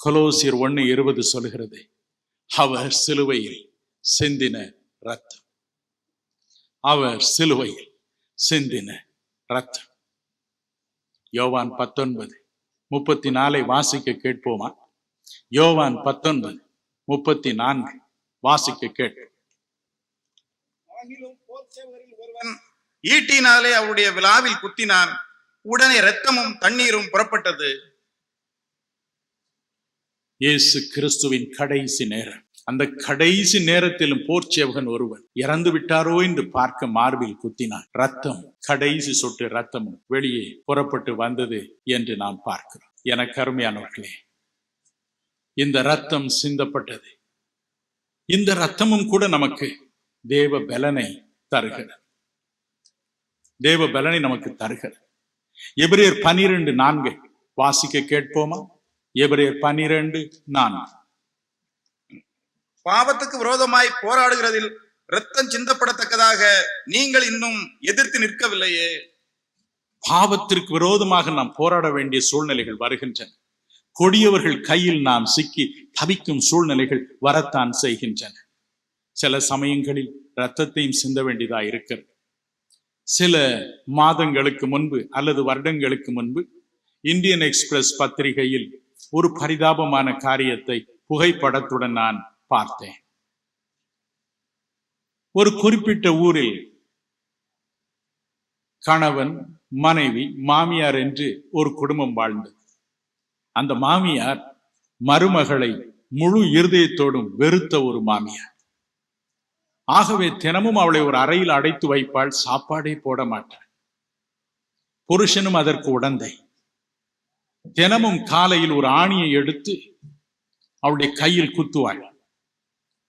கொலோசியர் 1:20 சொல்கிறது, அவர் சிலுவையில் சிந்தின ரத்தம். அவர் சிலுவையில் சிந்தின ரத்தம். யோவான் 19:34 வாசிக்க கேட்போமா? யோவான் 19:34 வாசிக்க கேட்போம். ஒருவன் ஈட்டினாலே அவருடைய விலாவில் குத்தினான், உடனே இரத்தமும் தண்ணீரும் புறப்பட்டது. இயேசு கிறிஸ்துவின் கடைசி நேரம். அந்த கடைசி நேரத்திலும் போர்ச்சேவகன் ஒருவன் இறந்து விட்டாரோ என்று பார்க்க மார்பில் குத்தினான். ரத்தம், கடைசி சொட்டு ரத்தமும் வெளியே புறப்பட்டு வந்தது என்று நாம் பார்க்கிறோம். எனக்கு அருமையானவர்களே, இந்த ரத்தம் சிந்தப்பட்டது. இந்த ரத்தமும் கூட நமக்கு தேவ பலனை தருகிறது. தேவ பலனை நமக்கு தருகிறது. எபிரேயர் 12:4 வாசிக்க கேட்போமா? எபிரேயர் 12:4. பாவத்துக்கு விரோதமாய் போராடுகிறதில் இரத்தம் சிந்தப்படத்தக்கதாக நீங்கள் இன்னும் எதிர்த்து நிற்கவில்லையே. பாவத்திற்கு விரோதமாக நாம் போராட வேண்டிய சூழ்நிலைகள் வருகின்றன. கொடியவர்கள் கையில் நாம் சிக்கி தவிக்கும் சூழ்நிலைகள் வரத்தான் செய்கின்றன. சில சமயங்களில் இரத்தத்தையும் சிந்த வேண்டியதா இருக்கிறது. சில மாதங்களுக்கு முன்பு அல்லது வருடங்களுக்கு முன்பு இந்தியன் எக்ஸ்பிரஸ் பத்திரிகையில் ஒரு பரிதாபமான காரியத்தை புகைப்படத்துடன் நான் பார்த்தேன். ஒரு குறிப்பிட்ட ஊரில் கணவன், மனைவி, மாமியார் என்று ஒரு குடும்பம் வாழ்ந்தது. அந்த மாமியார் மருமகளை முழு இருதயத்தோடும் வெறுத்த ஒரு மாமியார். ஆகவே தினமும் அவளை ஒரு அறையில் அடைத்து வைப்பாள், சாப்பாடே போட மாட்டாள். புருஷனும் அதற்கு உடந்தை. தினமும் காலையில் ஒரு ஆணியை எடுத்து அவளுடைய கையில் குத்துவாள்.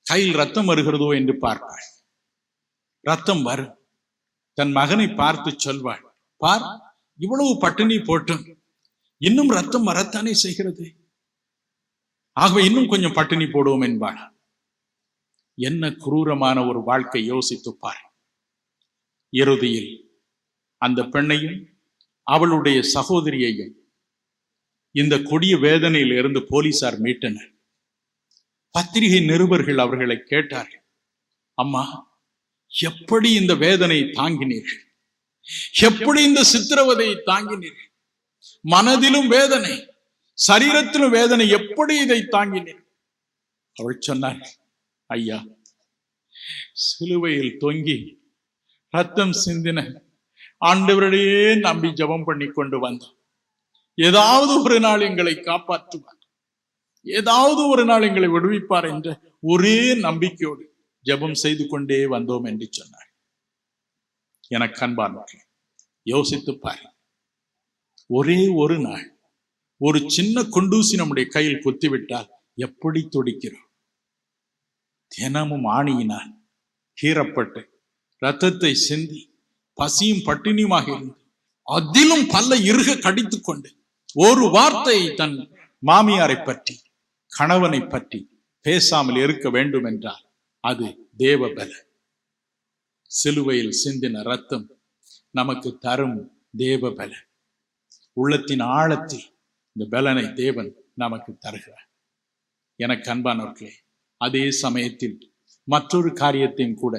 கையில் ரத்தம் வருகிறதோ என்று பார்ப்பாள். ரத்தம் வரும். தன் மகனை பார்த்து சொல்வாள், பார், இவ்வளவு பட்டினி போட்டும் இன்னும் ரத்தம் வரத்தானே செய்கிறது, ஆகவே இன்னும் கொஞ்சம் பட்டினி போடுவோம் என்பாள். என்ன குரூரமான ஒரு வாழ்க்கை, யோசித்து பார். இறுதியில் அந்த பெண்ணையும் அவளுடைய சகோதரியையும் இந்த கொடிய வேதனையில் இருந்து போலீசார் மீட்டனர். பத்திரிகை நிருபர்கள் அவர்களை கேட்டார்கள், அம்மா, எப்படி இந்த வேதனையை தாங்கினீர்கள்? எப்படி இந்த சித்திரவதையை தாங்கினீர்கள்? மனதிலும் வேதனை, சரீரத்திலும் வேதனை, எப்படி இதை தாங்கினீர்கள்? அவள் சொன்னார், ஐயா, சிலுவையில் தொங்கி ரத்தம் சிந்தின ஆண்டவரையே நம்பி ஜெபம் பண்ணி கொண்டு வந்தோம். ஏதாவது ஒரு நாள் எங்களை காப்பாற்றுவார், ஏதாவது ஒரு நாள் எங்களை விடுவிப்பார் என்ற ஒரே நம்பிக்கையோடு ஜெபம் செய்து கொண்டே வந்தோம் என்று சொன்னார். எனக்கு அன்பானவர்களே, யோசித்து பாரு. ஒரே ஒரு நாள் ஒரு சின்ன குண்டூசி நம்முடைய கையில் குத்திவிட்டால் எப்படி துடிக்கிறோம்? தினமும் ஆணியினால் கீறப்பட்டு ரத்தத்தை சிந்தி பசியும் பட்டினியுமாக இருந்து அதிலும் பல்ல இறுக கடித்து கொண்டு ஒரு வார்த்தை தன் மாமியாரை பற்றி, கணவனை பற்றி பேசாமல் இருக்க வேண்டும் என்றால் அது தேவ பல. சிலுவையில் சிந்தின ரத்தம் நமக்கு தரும் தேவ பல. உள்ளத்தின் ஆழத்தில் இந்த பலனை தேவன் நமக்கு தருகிறார். எனக்கு அன்பானவர்களே, அதே சமயத்தில் மற்றொரு காரியத்தையும் கூட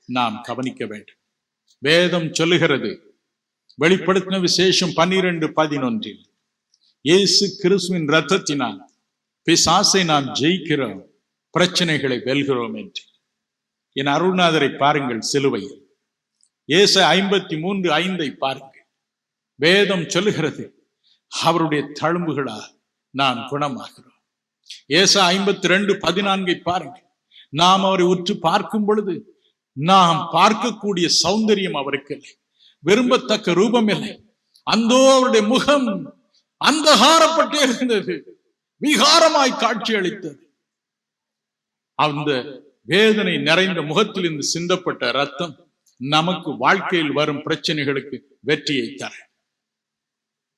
நாம் கவனிக்க வேண்டும். வேதம் சொல்லுகிறது, வெளிப்படுத்தின விசேஷம் 12:11, இயேசு கிறிஸ்துவின் இரத்தத்தினால் பிசாசை நாம் ஜெயிக்கிறோம், பிரச்சனைகளை வெல்கிறோம் என்று. என் அருள்நாதரை பாருங்கள், சிலுவையில் ஏசாயா 53:5 பாருங்கள். வேதம் சொல்லுகிறது, அவருடைய தழும்புகளால் நாம் குணமாகிறோம். ஏசாயா 52:14 பாருங்கள். நாம் அவரை உற்று பார்க்கும் பொழுது நாம் பார்க்கக்கூடிய சௌந்தரியம் அவருக்கு இல்லை, விரும்பத்தக்க ரூபம் இல்லை. அந்தோ அவருடைய முகம் அந்தகாரப்பட்டே இருந்தது, விகாரமாய் காட்சி அளித்தது. அந்த வேதனை நிறைந்த முகத்தில் இருந்து சிந்தப்பட்ட ரத்தம் நமக்கு வாழ்க்கையில் வரும் பிரச்சனைகளுக்கு வெற்றியை தர.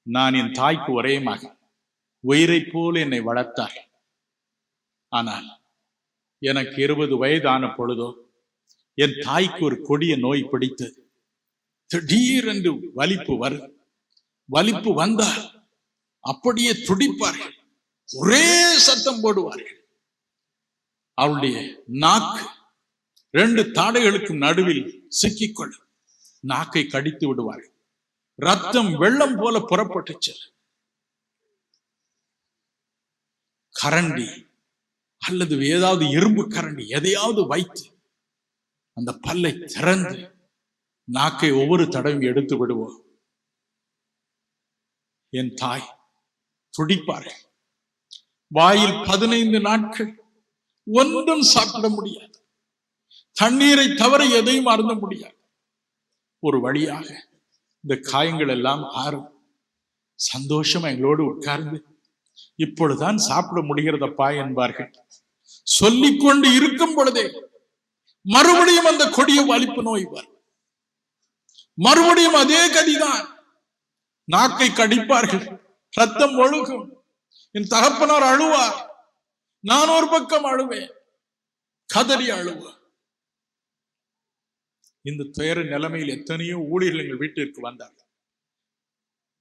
நான் என் தாய்க்கு ஒரே மகன், உயிரை போல என்னை வளர்த்தார். ஆனால் எனக்கு 20 வயதான பொழுதோ என் தாய்க்கு ஒரு கொடிய நோய் பிடித்தது. திடீரென்று வலிப்பு வரும். வலிப்பு வந்தால் அப்படியே துடிப்பார்கள். ஒரே சத்தம் போடுவார்கள். அவளுடைய நாக்கு 2 தாடைகளுக்கும் நடுவில் சிக்கிக்கொள்ளும். நாக்கை கடித்து விடுவார்கள். ரத்தம் வெள்ளம் போல புறப்பட்டுச்சு. கரண்டி அல்லது ஏதாவது இரும்பு கரண்டி எதையாவது வைத்து அந்த பல்லை திறந்து நாக்கை ஒவ்வொரு தடவையும் எடுத்து விடுவோம். என் தாய் துடிப்பார்கள். வாயில் 15 நாட்கள் ஒன்றும் சாப்பிட முடியாது. தண்ணீரை தவிர எதையும் அருந்த முடியாது. ஒரு வழியாக இந்த காயங்கள் எல்லாம் ஆறும். சந்தோஷமா எங்களோடு உட்கார்ந்து இப்பொழுதுதான் சாப்பிட முடிகிறதப்பா என்பார்கள். சொல்லிக்கொண்டு இருக்கும் பொழுதே மறுபடியும் அந்த கொடிய வலிப்பு நோய் வரும். மறுபடியும் அதே கதிதான். நாக்கை கடிப்பார்கள், ரத்தம் ஒழுகும். என் தகப்பனார் அழுவார், நான் ஒரு பக்கம் அழுவேன், கதறி அழுவார். இந்த துயர நிலைமையில் எத்தனையோ ஊழியர்கள் எங்கள் வீட்டிற்கு வந்தார்கள்.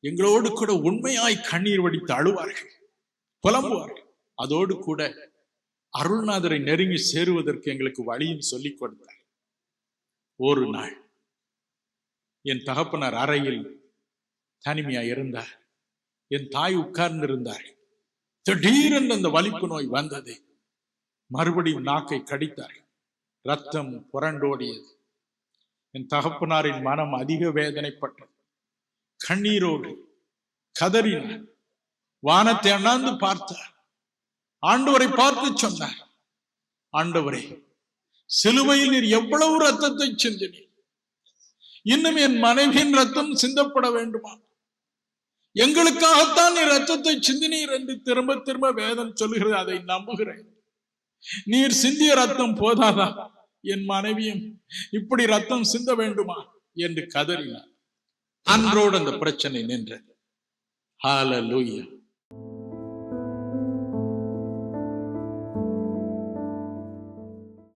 எங்களோடு கூட உண்மையாய் கண்ணீர் வடித்து அழுவார்கள், புலம்புவார்கள். அதோடு கூட அருள்நாதரை நெருங்கி சேருவதற்கு எங்களுக்கு வழியும் சொல்லிக் கொடுத்தார். ஒரு நாள் என் தகப்பனார் அறையில் தனிமையா இருந்தார். என் தாய் உட்கார்ந்து இருந்தார். திடீரென்று அந்த வலிப்பு நோய் வந்தது. மறுபடியும் நாக்கை கடித்தார்கள். ரத்தம் புரண்டோடியது. என் தகப்பனாரின் மனம் அதிக வேதனைப்பட்டது. கண்ணீரோடு கதறினார். வானத்தை அண்ணாந்து பார்த்தார். ஆண்டவரை பார்த்து சொன்னார், ஆண்டவரே, சிலுவையில் நீர் எவ்வளவு ரத்தத்தை சிந்தினீர். இன்னும் என் மனைவியின் ரத்தம் சிந்தப்பட வேண்டுமா? எங்களுக்காகத்தான் நீர் ரத்தத்தை சிந்தினீர் என்று திரும்ப திரும்ப வேதம் சொல்கிறது. அதை நம்புகிறேன். நீர் சிந்திய ரத்தம் போதாதா? என் மனைவியும் இப்படி ரத்தம் சிந்த வேண்டுமா என்று கதறினார். அன்றோடு அந்த பிரச்சனை நின்றது. ஹல்லேலூயா.